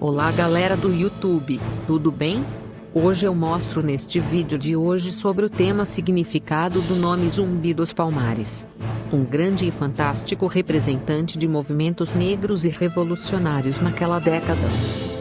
Olá galera do YouTube, tudo bem? Hoje eu mostro neste vídeo de hoje sobre o tema significado do nome Zumbi dos Palmares. Um grande e fantástico representante de movimentos negros e revolucionários naquela década.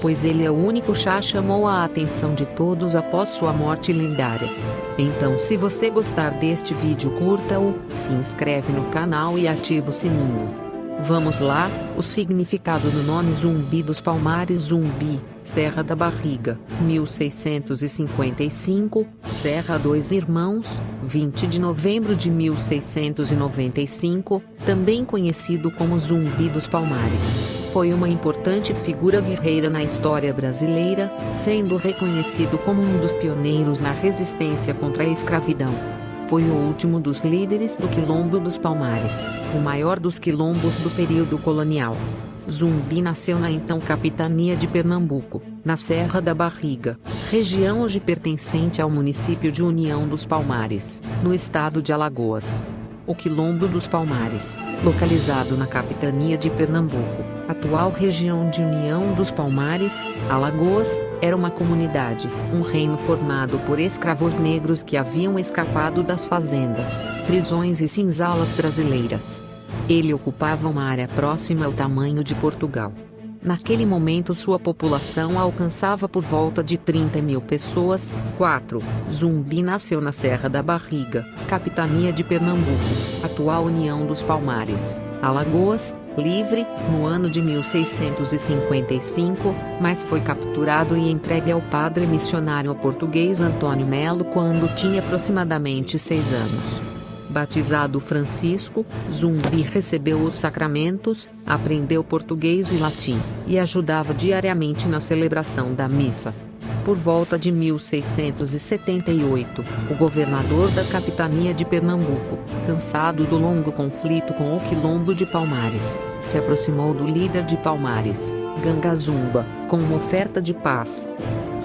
Pois ele é o único chá chamou a atenção de todos após sua morte lendária. Então se você gostar deste vídeo curta-o, se inscreve no canal e ativa o sininho. Vamos lá, o significado do nome Zumbi dos Palmares. Zumbi, Serra da Barriga, 1655, Serra Dois Irmãos, 20 de novembro de 1695, também conhecido como Zumbi dos Palmares. Foi uma importante figura guerreira na história brasileira, sendo reconhecido como um dos pioneiros na resistência contra a escravidão. Foi o último dos líderes do Quilombo dos Palmares, o maior dos quilombos do período colonial. Zumbi nasceu na então capitania de Pernambuco, na Serra da Barriga, região hoje pertencente ao município de União dos Palmares, no estado de Alagoas. O Quilombo dos Palmares, localizado na capitania de Pernambuco, atual região de União dos Palmares, Alagoas, era uma comunidade, um reino formado por escravos negros que haviam escapado das fazendas, prisões e senzalas brasileiras. Ele ocupava uma área próxima ao tamanho de Portugal. Naquele momento sua população alcançava por volta de 30 mil pessoas. 4. Zumbi nasceu na Serra da Barriga, capitania de Pernambuco, atual União dos Palmares, Alagoas, livre, no ano de 1655, mas foi capturado e entregue ao padre missionário português Antônio Melo quando tinha aproximadamente 6 anos. Batizado Francisco, Zumbi recebeu os sacramentos, aprendeu português e latim, e ajudava diariamente na celebração da missa. Por volta de 1678, o governador da capitania de Pernambuco, cansado do longo conflito com o Quilombo de Palmares, se aproximou do líder de Palmares, Gangazumba, com uma oferta de paz.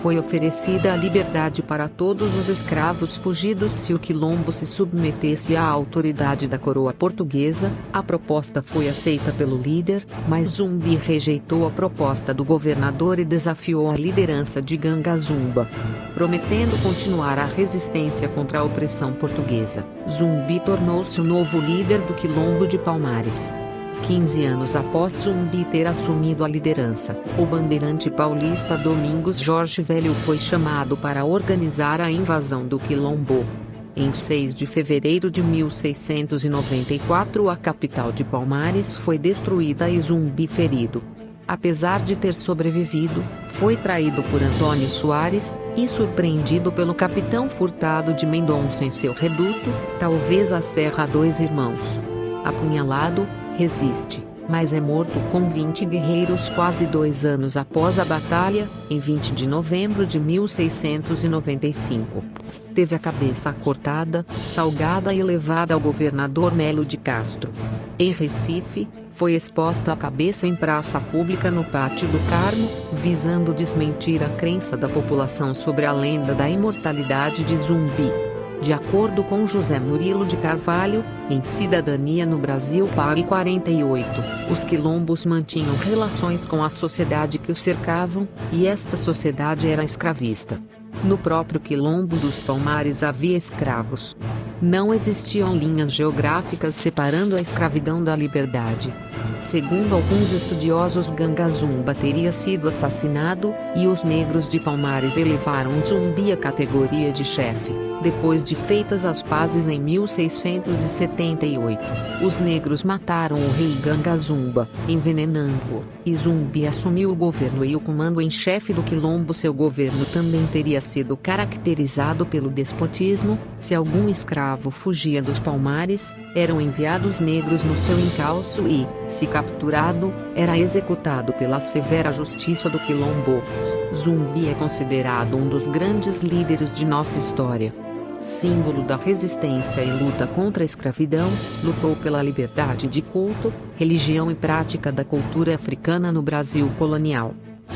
Foi oferecida a liberdade para todos os escravos fugidos se o Quilombo se submetesse à autoridade da coroa portuguesa. A proposta foi aceita pelo líder, mas Zumbi rejeitou a proposta do governador e desafiou a liderança de Gangazumba. Prometendo continuar a resistência contra a opressão portuguesa, Zumbi tornou-se o novo líder do Quilombo de Palmares. 15 anos após Zumbi ter assumido a liderança, o bandeirante paulista Domingos Jorge Velho foi chamado para organizar a invasão do Quilombo. Em 6 de fevereiro de 1694 a capital de Palmares foi destruída e Zumbi ferido. Apesar de ter sobrevivido, foi traído por Antônio Soares, e surpreendido pelo capitão Furtado de Mendonça em seu reduto, talvez a Serra Dois Irmãos. Apunhalado, resiste, mas é morto com 20 guerreiros quase 2 anos após a batalha, em 20 de novembro de 1695. Teve a cabeça cortada, salgada e levada ao governador Melo de Castro. Em Recife, foi exposta a cabeça em praça pública no Pátio do Carmo, visando desmentir a crença da população sobre a lenda da imortalidade de Zumbi. De acordo com José Murilo de Carvalho, em Cidadania no Brasil página 48, os quilombos mantinham relações com a sociedade que os cercavam, e esta sociedade era escravista. No próprio Quilombo dos Palmares havia escravos. Não existiam linhas geográficas separando a escravidão da liberdade. Segundo alguns estudiosos, Gangazumba teria sido assassinado, e os negros de Palmares elevaram Zumbi à categoria de chefe. Depois de feitas as pazes em 1678, os negros mataram o rei Gangazumba, envenenando-o, e Zumbi assumiu o governo e o comando em chefe do Quilombo. Seu governo também teria sido caracterizado pelo despotismo. Se algum escravo fugia dos Palmares, eram enviados negros no seu encalço e, se capturado, era executado pela severa justiça do Quilombo. Zumbi é considerado um dos grandes líderes de nossa história. Símbolo da resistência e luta contra a escravidão, lutou pela liberdade de culto, religião e prática da cultura africana no Brasil colonial.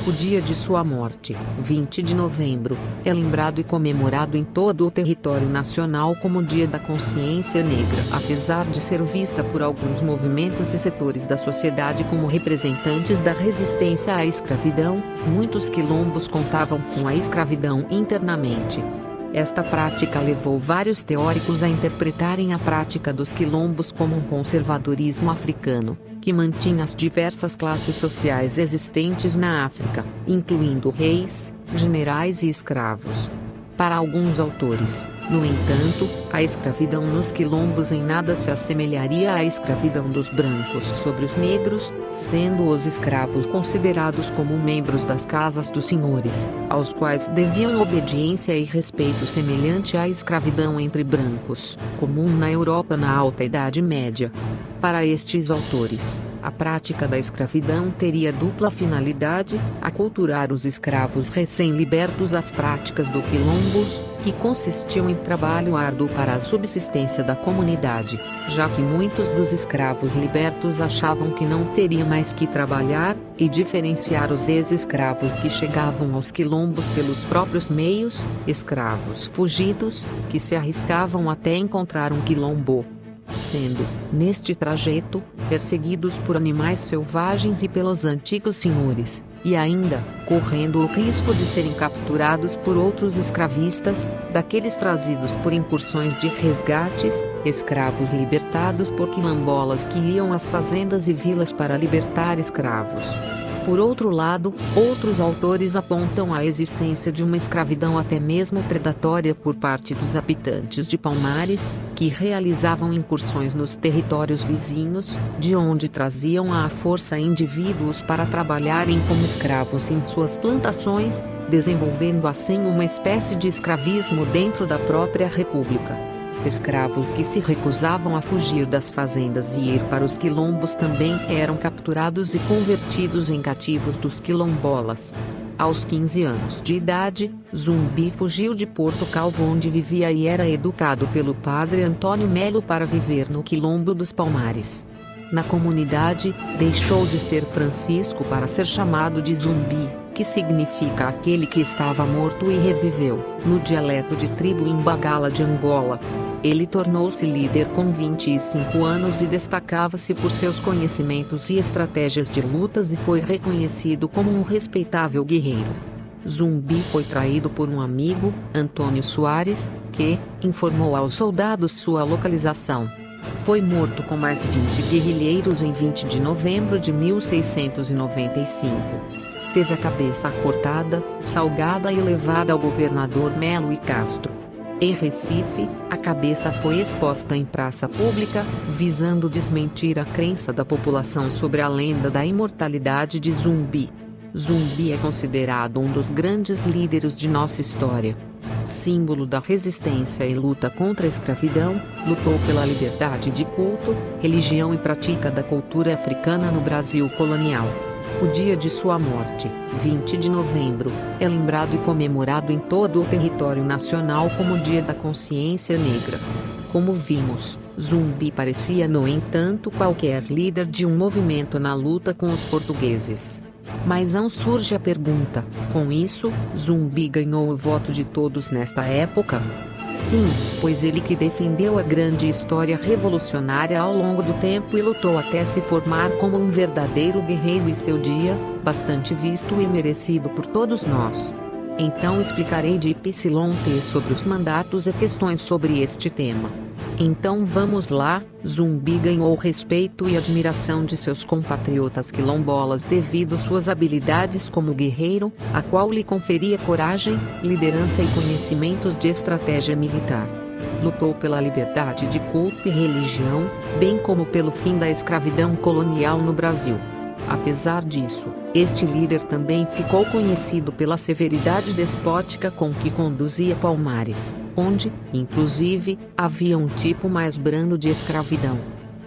O dia de sua morte, 20 de novembro, é lembrado e comemorado em todo o território nacional como o Dia da Consciência Negra. Apesar de ser vista por alguns movimentos e setores da sociedade como representantes da resistência à escravidão, muitos quilombos contavam com a escravidão internamente. Esta prática levou vários teóricos a interpretarem a prática dos quilombos como um conservadorismo africano, que mantinha as diversas classes sociais existentes na África, incluindo reis, generais e escravos. Para alguns autores, no entanto, a escravidão nos quilombos em nada se assemelharia à escravidão dos brancos sobre os negros, sendo os escravos considerados como membros das casas dos senhores, aos quais deviam obediência e respeito semelhante à escravidão entre brancos, comum na Europa na Alta Idade Média. Para estes autores, a prática da escravidão teria dupla finalidade: aculturar os escravos recém-libertos às práticas do quilombos, que consistiam em trabalho árduo para a subsistência da comunidade, já que muitos dos escravos libertos achavam que não teriam mais que trabalhar, e diferenciar os ex-escravos que chegavam aos quilombos pelos próprios meios, escravos fugidos, que se arriscavam até encontrar um quilombo, sendo, neste trajeto, perseguidos por animais selvagens e pelos antigos senhores, e ainda, correndo o risco de serem capturados por outros escravistas, daqueles trazidos por incursões de resgates, escravos libertados por quilombolas que iam às fazendas e vilas para libertar escravos. Por outro lado, outros autores apontam a existência de uma escravidão até mesmo predatória por parte dos habitantes de Palmares, que realizavam incursões nos territórios vizinhos, de onde traziam à força indivíduos para trabalharem como escravos em suas plantações, desenvolvendo assim uma espécie de escravismo dentro da própria República. Escravos que se recusavam a fugir das fazendas e ir para os quilombos também eram capturados e convertidos em cativos dos quilombolas. Aos 15 anos de idade, Zumbi fugiu de Porto Calvo, onde vivia, e era educado pelo padre Antônio Melo para viver no quilombo dos Palmares. Na comunidade, deixou de ser Francisco para ser chamado de Zumbi, que significa aquele que estava morto e reviveu, no dialeto de tribo Imbagala de Angola. Ele tornou-se líder com 25 anos e destacava-se por seus conhecimentos e estratégias de lutas, e foi reconhecido como um respeitável guerreiro. Zumbi foi traído por um amigo, Antônio Soares, que informou aos soldados sua localização. Foi morto com mais 20 guerrilheiros em 20 de novembro de 1695. Teve a cabeça cortada, salgada e levada ao governador Melo e Castro. Em Recife, a cabeça foi exposta em praça pública, visando desmentir a crença da população sobre a lenda da imortalidade de Zumbi. Zumbi é considerado um dos grandes líderes de nossa história. Símbolo da resistência e luta contra a escravidão, lutou pela liberdade de culto, religião e prática da cultura africana no Brasil colonial. O dia de sua morte, 20 de novembro, é lembrado e comemorado em todo o território nacional como o Dia da Consciência Negra. Como vimos, Zumbi parecia, no entanto, qualquer líder de um movimento na luta com os portugueses. Mas não surge a pergunta: com isso, Zumbi ganhou o voto de todos nesta época? Sim, pois ele que defendeu a grande história revolucionária ao longo do tempo e lutou até se formar como um verdadeiro guerreiro, e seu dia, bastante visto e merecido por todos nós. Então explicarei de YT sobre os mandatos e questões sobre este tema. Então vamos lá. Zumbi ganhou o respeito e admiração de seus compatriotas quilombolas devido suas habilidades como guerreiro, a qual lhe conferia coragem, liderança e conhecimentos de estratégia militar. Lutou pela liberdade de culto e religião, bem como pelo fim da escravidão colonial no Brasil. Apesar disso, este líder também ficou conhecido pela severidade despótica com que conduzia Palmares, onde, inclusive, havia um tipo mais brando de escravidão.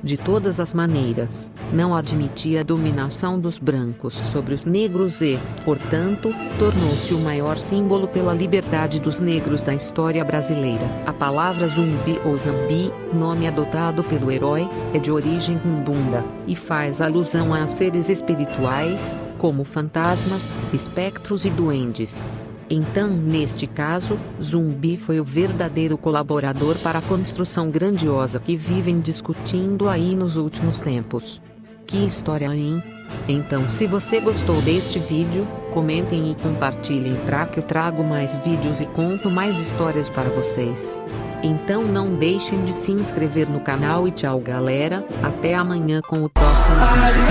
de todas as maneiras, não admitia a dominação dos brancos sobre os negros e, portanto, tornou-se o maior símbolo pela liberdade dos negros da história brasileira. A palavra zumbi ou zambi, nome adotado pelo herói, é de origem cundunda, e faz alusão a seres espirituais, como fantasmas, espectros e duendes. Então, neste caso, Zumbi foi o verdadeiro colaborador para a construção grandiosa que vivem discutindo aí nos últimos tempos. Que história, hein? Então, se você gostou deste vídeo, comentem e compartilhem para que eu trago mais vídeos e conto mais histórias para vocês. Então não deixem de se inscrever no canal e tchau galera, até amanhã com o próximo vídeo.